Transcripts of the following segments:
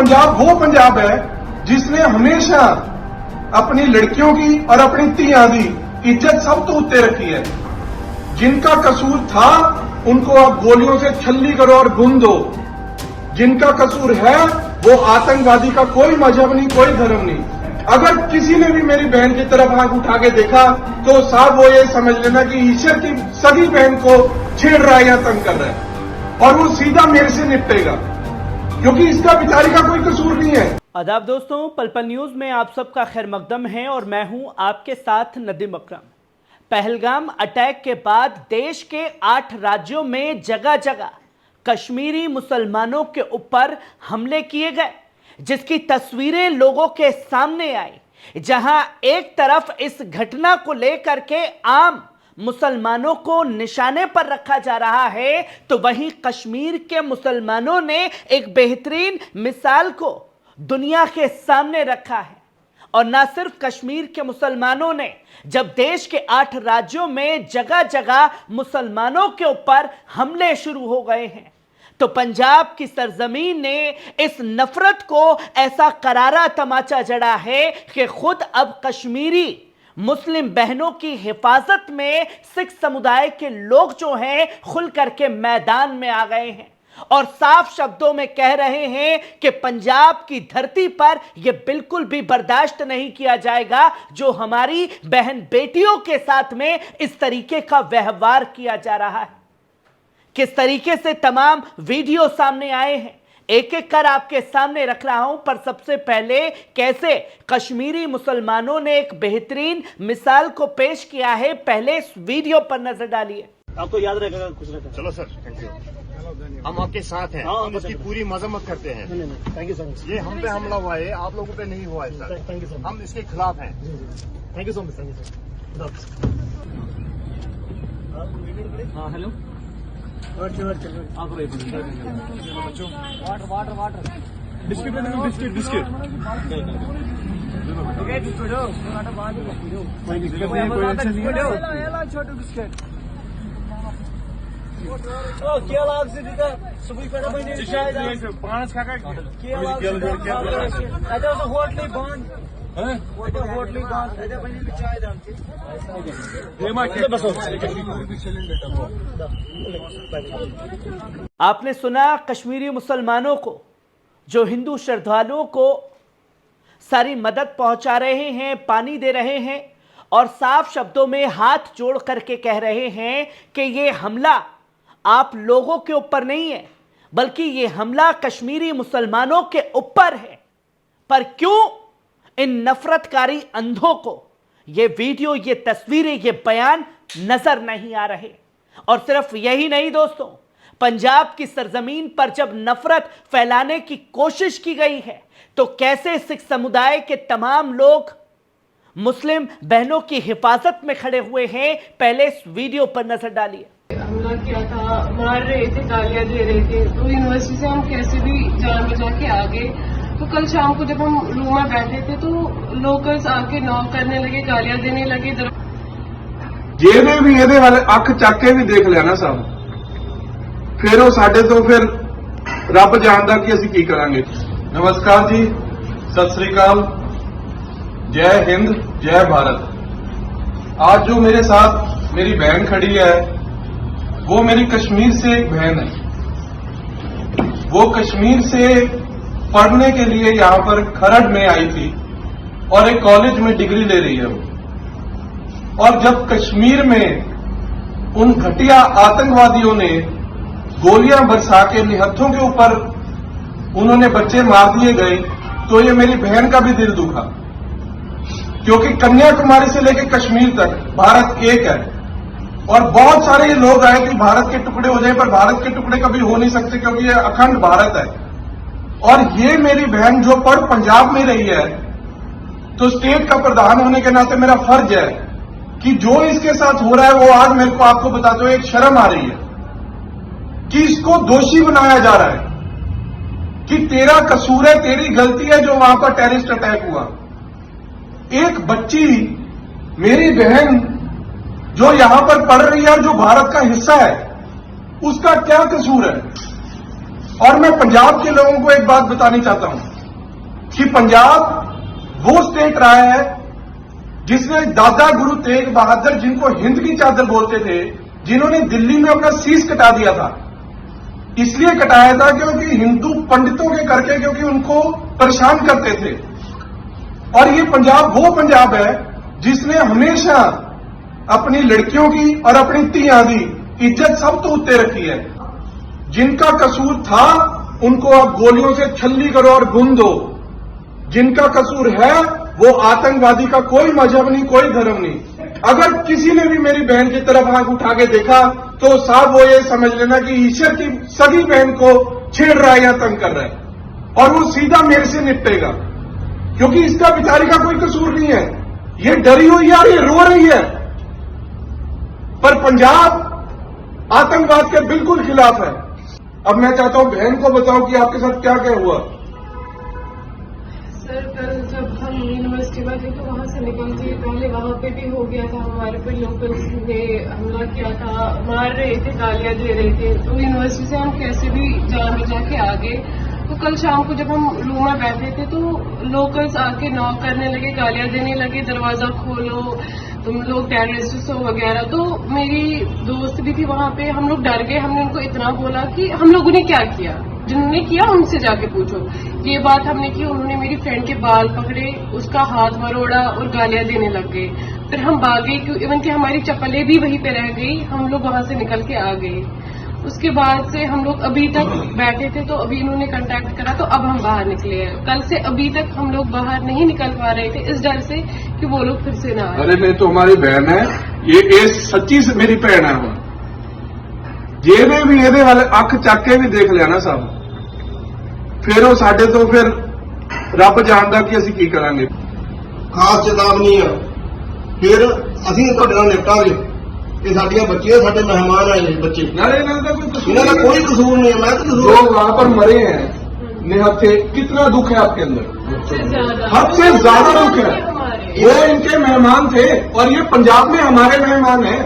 पंजाब वो पंजाब है जिसने हमेशा अपनी लड़कियों की और अपनी तियां की इज्जत सब तो उत्ते रखी है। जिनका कसूर था उनको अब गोलियों से छल्ली करो और भून दो। जिनका कसूर है वो आतंकवादी का कोई मजहब नहीं, कोई धर्म नहीं। अगर किसी ने भी मेरी बहन की तरफ आंख उठा के देखा तो साहब वो ये समझ लेना कि ईश्वर की सगी बहन को छेड़ रहा है या तंग कर रहा है, और वो सीधा मेरे से निपटेगा, क्योंकि इसका बेचारी का कोई कसूर नहीं है। आदाब दोस्तों, पल पल न्यूज में आप सबका खैर मकदम है और मैं हूं आपके साथ नदीम अकरम। पहलगाम अटैक के बाद देश के 8 राज्यों में जगह जगह कश्मीरी मुसलमानों के ऊपर हमले किए गए, जिसकी तस्वीरें लोगों के सामने आई, जहां एक तरफ इस घटना को लेकर के आम मुसलमानों को निशाने पर रखा जा रहा है, तो वहीं कश्मीर के मुसलमानों ने एक बेहतरीन मिसाल को दुनिया के सामने रखा है। और ना सिर्फ कश्मीर के मुसलमानों ने, जब देश के 8 राज्यों में जगह जगह मुसलमानों के ऊपर हमले शुरू हो गए हैं, तो पंजाब की सरजमीन ने इस नफरत को ऐसा करारा तमाचा जड़ा है कि खुद अब कश्मीरी मुस्लिम बहनों की हिफाजत में सिख समुदाय के लोग जो हैं खुल करके मैदान में आ गए हैं और साफ शब्दों में कह रहे हैं कि पंजाब की धरती पर यह बिल्कुल भी बर्दाश्त नहीं किया जाएगा जो हमारी बहन बेटियों के साथ में इस तरीके का व्यवहार किया जा रहा है। किस तरीके से तमाम वीडियो सामने आए हैं, एक एक कर आपके सामने रख रहा हूं। पर सबसे पहले कैसे कश्मीरी मुसलमानों ने एक बेहतरीन मिसाल को पेश किया है, पहले इस वीडियो पर नजर डालिए। आपको याद रहेगा कुछ रहेगा। चलो सर, थैंक यू, हम आपके साथ हैं, हम उसकी पूरी मजम्मत करते हैं। Thank you so much. ये हम पे हमला हुआ है, आप लोगों पे नहीं हुआ है sir. Thank you so much. हम इसके खिलाफ हैं। Thank you so much. हाँ hello, water biscuit biscuit biscuit छोटे बिस्किट पांच होटल बंद आपने सुना कश्मीरी मुसलमानों को जो हिंदू श्रद्धालुओं को सारी मदद पहुंचा रहे हैं, पानी दे रहे हैं और साफ शब्दों में हाथ जोड़ करके कह रहे हैं कि ये हमला आप लोगों के ऊपर नहीं है, बल्कि ये हमला कश्मीरी मुसलमानों के ऊपर है। पर क्यों इन नफरतकारी अंधों को ये वीडियो, ये तस्वीरें, ये बयान नजर नहीं आ रहे? और सिर्फ यही नहीं दोस्तों, पंजाब की सरजमीन पर जब नफरत फैलाने की कोशिश की गई है तो कैसे सिख समुदाय के तमाम लोग मुस्लिम बहनों की हिफाजत में खड़े हुए हैं, पहले इस वीडियो पर नजर डालिए। हमला किया था, मार रहे थे, गालियां दे रहे थे, तो यूनिवर्सिटी से हम कैसे भी जान बचा के आ गए। तो कल शाम को जब हम रूम में बैठे थे तो लोकल्स आके नॉक करने लगे, गालियां देने लगे। जेने भी ਇਹਦੇ ਵਾਲੇ ਅੱਖ ਚੱਕ ਕੇ ਵੀ ਦੇਖ ਲਿਆ ਨਾ ਸਾਹਿਬ, ਫਿਰ ਉਹ ਸਾਡੇ ਤੋਂ ਫਿਰ ਰੱਬ ਜਾਣਦਾ ਕਿ ਅਸੀਂ ਕੀ ਕਰਾਂਗੇ। नमस्कार जी, सत श्री अकाल, जय हिंद, जय भारत। आज जो मेरे साथ मेरी बहन खड़ी है वो मेरी कश्मीर से एक बहन है। वो कश्मीर से पढ़ने के लिए यहां पर खरड़ में आई थी और एक कॉलेज में डिग्री ले रही है वो। और जब कश्मीर में उन घटिया आतंकवादियों ने गोलियां बरसा के निहत्थों के ऊपर उन्होंने बच्चे मार दिए गए, तो ये मेरी बहन का भी दिल दुखा, क्योंकि कन्याकुमारी से लेकर कश्मीर तक भारत एक है। और बहुत सारे ये लोग आए कि भारत के टुकड़े हो जाए, पर भारत के टुकड़े कभी हो नहीं सकते क्योंकि ये अखंड भारत है। और ये मेरी बहन जो पढ़ पंजाब में रही है, तो स्टेट का प्रधान होने के नाते मेरा फर्ज है कि जो इसके साथ हो रहा है वो आज मेरे को आपको बताते हुए एक शर्म आ रही है कि इसको दोषी बनाया जा रहा है कि तेरा कसूर है, तेरी गलती है जो वहां पर टेररिस्ट अटैक हुआ। एक बच्ची, मेरी बहन जो यहां पर पढ़ रही है और जो भारत का हिस्सा है, उसका क्या कसूर है? और मैं पंजाब के लोगों को एक बात बतानी चाहता हूं कि पंजाब वो स्टेट रहा है जिसने दादा गुरु तेग बहादुर, जिनको हिंद की चादर बोलते थे, जिन्होंने दिल्ली में अपना शीश कटा दिया था। इसलिए कटाया था क्योंकि हिंदू पंडितों के करके, क्योंकि उनको परेशान करते थे। और ये पंजाब वो पंजाब है जिसने हमेशा अपनी लड़कियों की और अपनी तियां की इज्जत सब तो उत्ते रखी है। जिनका कसूर था उनको अब गोलियों से छल्ली करो और गुम दो। जिनका कसूर है वो आतंकवादी का कोई मजहब नहीं, कोई धर्म नहीं। अगर किसी ने भी मेरी बहन की तरफ आंख उठा के देखा तो साहब वो ये समझ लेना कि ईश्वर की सगी बहन को छेड़ रहा है या तंग कर रहा है, और वो सीधा मेरे से निपटेगा, क्योंकि इसका बेचारी का कोई कसूर नहीं है। ये डरी हुई है और ये रो रही है। पर पंजाब आतंकवाद के बिल्कुल खिलाफ है। अब मैं चाहता हूं बहन को बताओ कि आपके साथ क्या क्या हुआ। सर, कल जब हम यूनिवर्सिटी में थे तो वहां से निकल के पहले वहां पे भी हो गया था, हमारे पे लोकल्स ने हमला किया था, मार रहे थे, गालियां दे रहे थे। तो यूनिवर्सिटी से हम कैसे भी जान बचा के आ गए। तो कल शाम को जब हम रूम में बैठे थे तो लोकल्स आके नॉक करने लगे, गालियां देने लगे, दरवाजा खोलो, तुम लोग टेररिस्ट हो वगैरह। तो मेरी दोस्त भी थी वहां पे, हम लोग डर गए। हमने उनको इतना बोला कि हम लोगों ने क्या किया, जिन्होंने किया उनसे जाके पूछो। ये बात हमने की, उन्होंने मेरी फ्रेंड के बाल पकड़े, उसका हाथ मरोड़ा और गालियां देने लग गए। फिर हम भागे, इवन कि हमारी चप्पलें भी वहीं पे रह गई, हम लोग वहां से निकल के आ गए। उसके बाद से हम लोग अभी तक बैठे थे, तो अभी इन्होंने कांटेक्ट करा तो अब हम बाहर निकले हैं। कल से अभी तक हम लोग बाहर नहीं निकल पा रहे थे इस डर से कि वो लोग फिर से ना आए। अरे मैं तो हमारी बहन है, ये सच्ची से मेरी भैन है। वो जेबे भी ये वाले अख चक के भी देख लिया ना साहब, फिर वो साडे तो फिर रब जानदा कि ਅਸੀਂ ਕੀ ਕਰਾਂਗੇ। खास चेतावनी है, फिर ਅਸੀਂ ਤੁਹਾਡੇ ਨਾਲ ਨਿਪਟਾਂਗੇ। ਇਹ ਸਾਡੀਆਂ ਬੱਚੀਆਂ, ਸਾਡੇ ਮਹਿਮਾਨ ਆਏ ਨੇ ਬੱਚੇ, नारे ਇਹਨਾਂ ਦਾ ਕੋਈ कसूर ਇਹਨਾਂ ਦਾ कोई कसूर नहीं है। मैं तो कसूर लोग वहां पर मरे हैं निहत्थे, कितना दुख है आपके अंदर? हद से ज्यादा दुख है। वो इनके मेहमान थे और ये पंजाब में हमारे मेहमान हैं।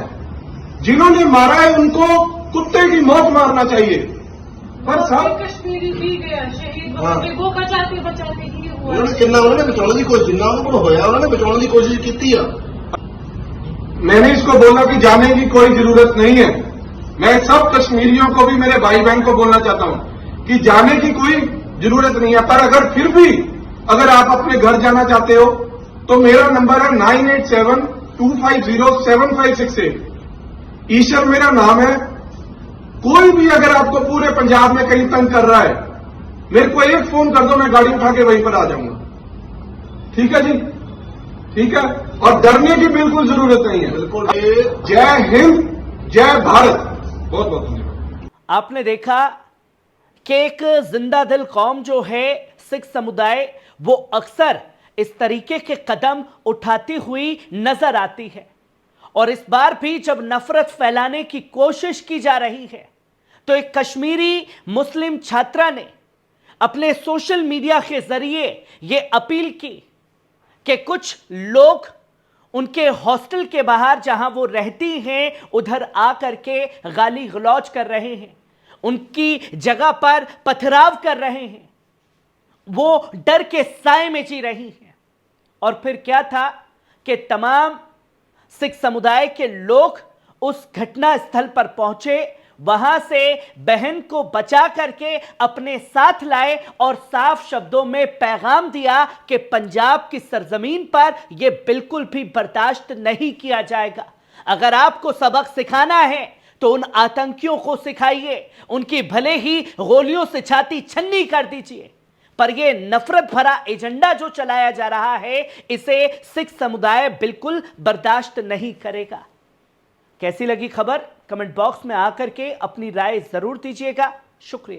जिन्होंने मारा है उनको कुत्ते की मौत मारना चाहिए। पर साहब कश्मीरी भी गया शहीद, वो बचाते बचाते ही हुआ। उन्होंने कितना उन्होंने बचाने की कोशिश, जिन्ना उन्होंने को होया उन्होंने बचाने की कोशिश की है। मैंने इसको बोला कि जाने की कोई जरूरत नहीं है। मैं सब कश्मीरियों को भी, मेरे भाई बहन को बोलना चाहता हूं कि जाने की कोई जरूरत नहीं है। पर अगर फिर भी अगर आप अपने घर जाना चाहते हो तो मेरा नंबर है 9872507568। ईश्वर मेरा नाम है। कोई भी अगर आपको पूरे पंजाब में कहीं तंग कर रहा है, मेरे को एक फोन कर दो, मैं गाड़ी उठा के वहीं पर आ जाऊंगा। ठीक है जी, ठीक है। और डरने की बिल्कुल जरूरत नहीं है। बिल्कुल। जय हिंद, जय भारत। बहुत बहुत धन्यवाद। आपने देखा कि एक जिंदा दिल कौम जो है सिख समुदाय, वो अक्सर इस तरीके के कदम उठाती हुई नजर आती है। और इस बार भी जब नफरत फैलाने की कोशिश की जा रही है तो एक कश्मीरी मुस्लिम छात्रा ने अपने सोशल मीडिया के जरिए यह अपील की कि कुछ लोग उनके हॉस्टल के बाहर जहां वो रहती हैं उधर आकर के गाली गलौज कर रहे हैं, उनकी जगह पर पथराव कर रहे हैं, वो डर के साए में जी रही हैं। और फिर क्या था कि तमाम सिख समुदाय के लोग उस घटना स्थल पर पहुंचे, वहां से बहन को बचा करके अपने साथ लाए और साफ शब्दों में पैगाम दिया कि पंजाब की सरजमीन पर यह बिल्कुल भी बर्दाश्त नहीं किया जाएगा। अगर आपको सबक सिखाना है तो उन आतंकियों को सिखाइए, उनकी भले ही गोलियों से छाती छन्नी कर दीजिए, पर यह नफरत भरा एजेंडा जो चलाया जा रहा है इसे सिख समुदाय बिल्कुल बर्दाश्त नहीं करेगा। कैसी लगी खबर? कमेंट बॉक्स में आकर के अपनी राय जरूर दीजिएगा। शुक्रिया।